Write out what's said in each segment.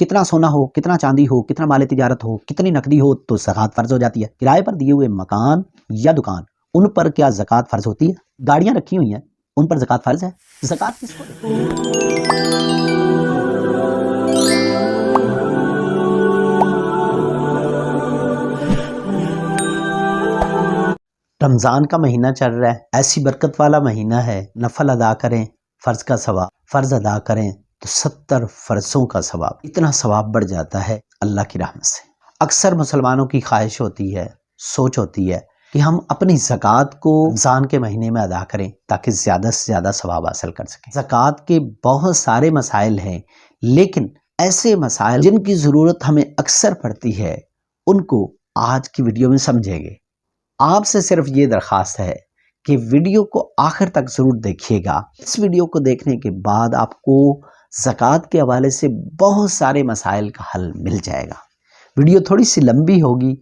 कितना सोना हो, कितना चांदी हो, कितना माल तिजारत हो, कितनी नकदी हो तो ज़कात फ़र्ज हो जाती है। किराए पर दिए हुए मकान या दुकान, उन पर क्या ज़कात फ़र्ज होती है? गाड़ियाँ रखी हुई हैं, उन पर ज़कात फ़र्ज है? ज़कात किसको दें? रमज़ान का महीना चल रहा है, ऐसी बरकत वाला महीना है। नफल अदा करें, फ़र्ज़ का सवाब, फ़र्ज़ अदा करें तो 70 फ़र्ज़ों का सवाब, इतना सवाब बढ़ जाता है अल्लाह की रहमत से। अक्सर मुसलमानों की ख्वाहिश होती है, सोच होती है कि हम अपनी ज़कात को रमज़ान के महीने में अदा करें ताकि ज़्यादा से ज़्यादा सवाब हासिल कर सकें। ज़कात के बहुत सारे मसाइल हैं, लेकिन ऐसे मसाइल जिनकी ज़रूरत हमें अक्सर पड़ती है, उनको आज की वीडियो में समझेंगे। आपसे सिर्फ ये दरख्वास्त है कि वीडियो को आखिर तक ज़रूर देखिएगा। इस वीडियो को देखने के बाद आपको ज़कात के हवाले से बहुत सारे मसाइल का हल मिल जाएगा। वीडियो थोड़ी सी लंबी होगी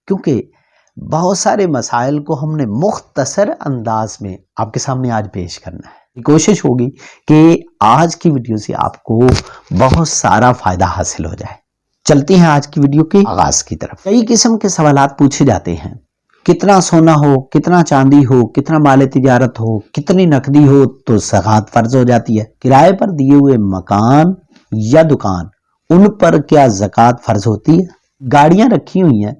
क्योंकि बहुत सारे मसाइल को हमने मुख्तसर अंदाज में आपके सामने आज पेश करना है। कोशिश होगी कि आज की वीडियो से आपको बहुत सारा फ़ायदा हासिल हो जाए। चलते हैं आज की वीडियो के आगाज़ की तरफ। कई किस्म के सवालात पूछे जाते हैं। कितना सोना हो, कितना चांदी हो, कितना माल तिजारत हो, कितनी नकदी हो तो ज़कात फ़र्ज हो जाती है। किराए पर दिए हुए मकान या दुकान, उन पर क्या ज़कात फ़र्ज होती है? गाड़ियां रखी हुई हैं,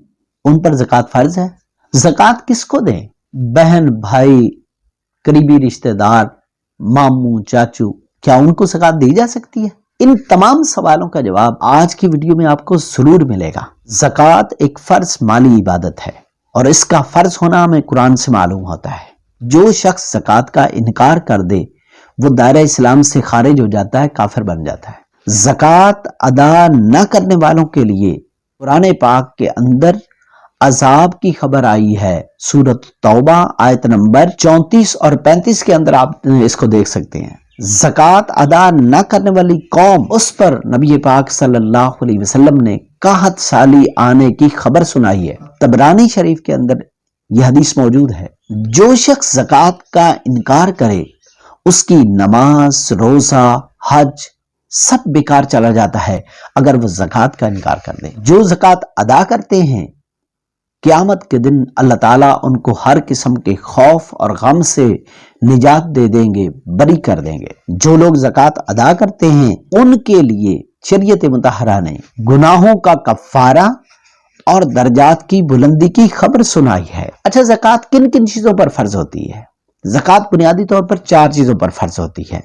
उन पर ज़कात फ़र्ज है? ज़कात किसको दें? बहन, भाई, करीबी रिश्तेदार, मामू, चाचू, क्या उनको ज़कात दी जा सकती है? इन तमाम सवालों का जवाब आज की वीडियो में आपको ज़रूर मिलेगा। ज़कात एक फ़र्ज माली इबादत है और इसका फ़र्ज होना हमें कुरान से मालूम होता है। जो शख्स ज़कात का इनकार कर दे वो दायरा इस्लाम से खारिज हो जाता है, काफिर बन जाता है। ज़कात अदा न करने वालों के लिए कुरान पाक के अंदर अजाब की खबर आई है। सूरत तौबा आयत नंबर 34 और 35 के अंदर आप इसको देख सकते हैं। ज़कात अदा न करने वाली कौम, उस पर नबी पाक सल्लल्लाहु अलैहि वसल्लम ने कहत साली आने की खबर सुनाई है। तबरानी शरीफ के अंदर यह हदीस मौजूद है। जो शख्स ज़कात का इनकार करे उसकी नमाज, रोज़ा, हज सब बेकार चला जाता है अगर वो ज़कात का इनकार कर दे। जो ज़कात अदा करते हैं क़यामत के दिन अल्लाह ताला उनको हर किस्म के खौफ और गम से निजात दे देंगे, बरी कर देंगे। जो लोग ज़कात अदा करते हैं उनके लिए शरीयत मुतहरा ने गुनाहों का कफ़ारा और दर्जात की बुलंदी की खबर सुनाई है। अच्छा, ज़कात किन किन चीज़ों पर फ़र्ज होती है? ज़कात बुनियादी तौर पर 4 चीज़ों पर फ़र्ज होती है: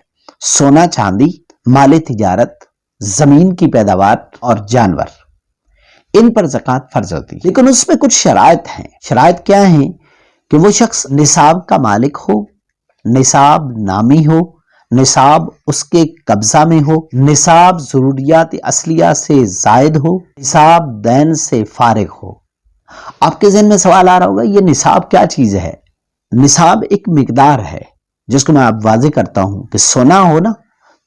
सोना चांदी, माल तिजारत, ज़मीन की पैदावार और जानवर। इन पर ज़कात फ़र्ज होती है, लेकिन उसमें कुछ शराइत हैं। शराइत क्या हैं? कि वो शख्स निसाब का मालिक हो, निसाब नामी हो, निसाब उसके कब्जा में हो, निसाब ज़रूरियात असलिया से ज़ायद हो, निसाब दैन से फारिग हो। आपके ज़हन में सवाल आ रहा होगा, ये निसाब क्या चीज़ है? निसाब एक मिकदार है जिसको मैं आप वाज़े करता हूं कि सोना हो ना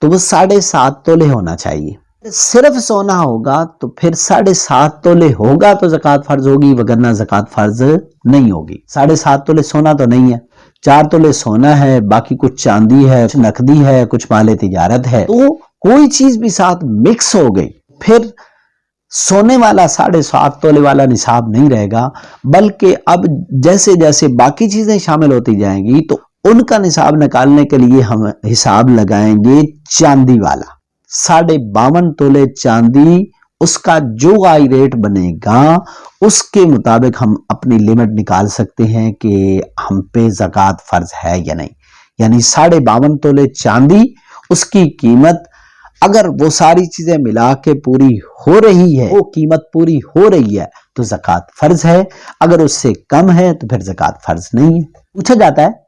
तो वो 7.5 तोले होना चाहिए। सिर्फ सोना होगा तो फिर 7.5 तोले होगा तो ज़कात फ़र्ज होगी, वगरना ज़कात फ़र्ज नहीं होगी। 7.5 तोले सोना तो नहीं है, 4 तोले सोना है, बाकी कुछ चांदी है, कुछ नकदी है, कुछ माल तिजारत है, तो कोई चीज भी साथ मिक्स हो गई फिर सोने वाला 7.5 तोले वाला निसाब नहीं रहेगा, बल्कि अब जैसे जैसे बाकी चीजें शामिल होती जाएंगी तो उनका निसाब निकालने के लिए हम हिसाब लगाएंगे चांदी वाला। 52.5 तोले चांदी, उसका जो आई रेट बनेगा उसके मुताबिक हम अपनी लिमिट निकाल सकते हैं कि हम पे ज़कात फ़र्ज है या नहीं। यानी 52.5 तोले चांदी, उसकी कीमत अगर वो सारी चीजें मिला के पूरी हो रही है, वो कीमत पूरी हो रही है तो ज़कात फ़र्ज है, अगर उससे कम है तो फिर ज़कात फ़र्ज नहीं है। पूछा जाता है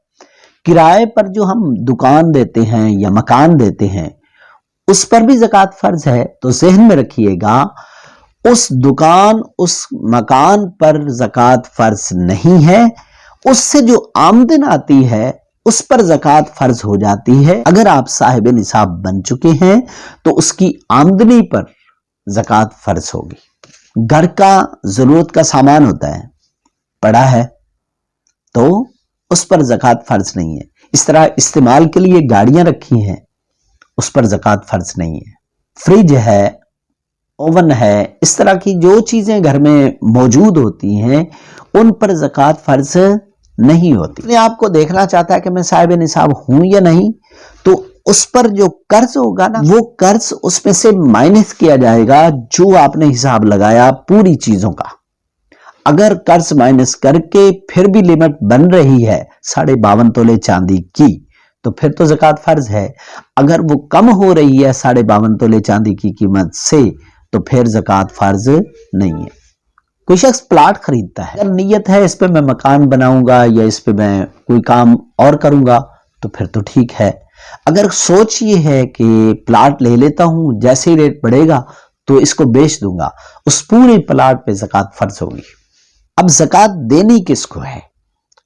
किराए पर जो हम दुकान देते हैं या मकान देते हैं उस पर भी ज़कात फ़र्ज है, तो ज़हन में रखिएगा उस दुकान, उस मकान पर ज़कात फ़र्ज नहीं है, उससे जो आमदन आती है उस पर ज़कात फ़र्ज हो जाती है। अगर आप साहिब निसाब बन चुके हैं तो उसकी आमदनी पर ज़कात फ़र्ज होगी। घर का ज़रूरत का सामान होता है, पड़ा है तो उस पर ज़कात फ़र्ज नहीं है। इस तरह इस्तेमाल के लिए गाड़ियां रखी हैं, उस पर ज़कात फ़र्ज नहीं है। फ्रिज है, اوون ہے، اس طرح کی جو چیزیں گھر میں موجود ہوتی ہیں ان پر زکوٰۃ فرض نہیں ہوتی۔ اپنے آپ کو دیکھنا چاہتا ہے کہ میں صاحب نصاب ہوں یا نہیں، تو اس پر جو قرض ہوگا نا، وہ قرض اس میں سے مائنس کیا جائے گا جو آپ نے حساب لگایا پوری چیزوں کا۔ اگر قرض مائنس کر کے پھر بھی لمٹ بن رہی ہے 52.5 تولے چاندی کی تو پھر تو زکوٰۃ فرض ہے۔ اگر وہ کم ہو رہی ہے 52.5 تولے چاندی کی قیمت سے تو پھر زکوٰۃ فرض نہیں ہے۔ کوئی شخص پلاٹ خریدتا ہے، اگر نیت ہے اس پہ میں مکان بناؤں گا یا اس پہ میں کوئی کام اور کروں گا تو پھر تو ٹھیک ہے۔ اگر سوچ یہ ہے کہ پلاٹ لے لیتا ہوں، جیسے ہی ریٹ بڑھے گا تو اس کو بیچ دوں گا، اس پورے پلاٹ پہ زکوٰۃ فرض ہوگی۔ اب زکوٰۃ دینی کس کو ہے؟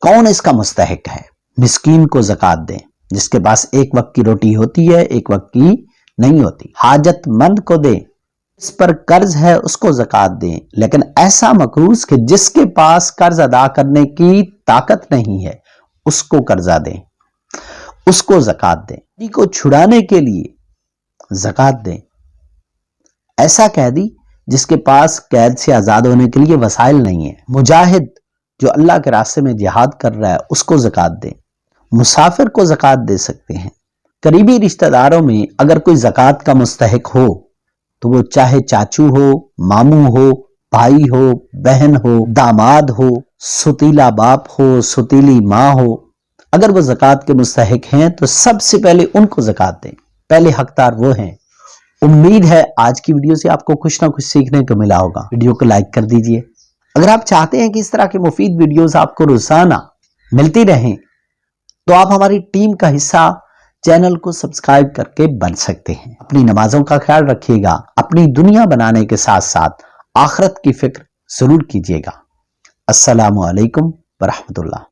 کون اس کا مستحق ہے؟ مسکین کو زکوٰۃ دیں، جس کے پاس ایک وقت کی روٹی ہوتی ہے ایک وقت کی نہیں ہوتی۔ حاجت مند کو دیں، اس پر قرض ہے اس کو زکوٰۃ دیں، لیکن ایسا مقروض کہ جس کے پاس قرض ادا کرنے کی طاقت نہیں ہے اس کو قرضہ دیں، اس کو زکوٰۃ دیں۔ کو چھڑانے کے لیے زکوٰۃ دیں، ایسا قیدی جس کے پاس قید سے آزاد ہونے کے لیے وسائل نہیں ہے۔ مجاہد جو اللہ کے راستے میں جہاد کر رہا ہے اس کو زکوٰۃ دیں۔ مسافر کو زکوٰۃ دے سکتے ہیں۔ قریبی رشتہ داروں میں اگر کوئی زکوٰۃ کا مستحق ہو تو وہ چاہے چاچو ہو، ماموں ہو، بھائی ہو، بہن ہو، داماد ہو، ستیلا باپ ہو، ستیلی ماں ہو، اگر وہ زکوٰۃ کے مستحق ہیں تو سب سے پہلے ان کو زکوٰۃ دیں، پہلے حقدار وہ ہیں۔ امید ہے آج کی ویڈیو سے آپ کو کچھ نہ کچھ سیکھنے کو ملا ہوگا۔ ویڈیو کو لائک کر دیجئے۔ اگر آپ چاہتے ہیں کہ اس طرح کی مفید ویڈیوز آپ کو روزانہ ملتی رہیں تو آپ ہماری ٹیم کا حصہ چینل کو سبسکرائب کر کے بن سکتے ہیں۔ اپنی نمازوں کا خیال رکھیے گا، اپنی دنیا بنانے کے ساتھ ساتھ آخرت کی فکر ضرور کیجیے گا۔ السلام علیکم ورحمۃ اللہ۔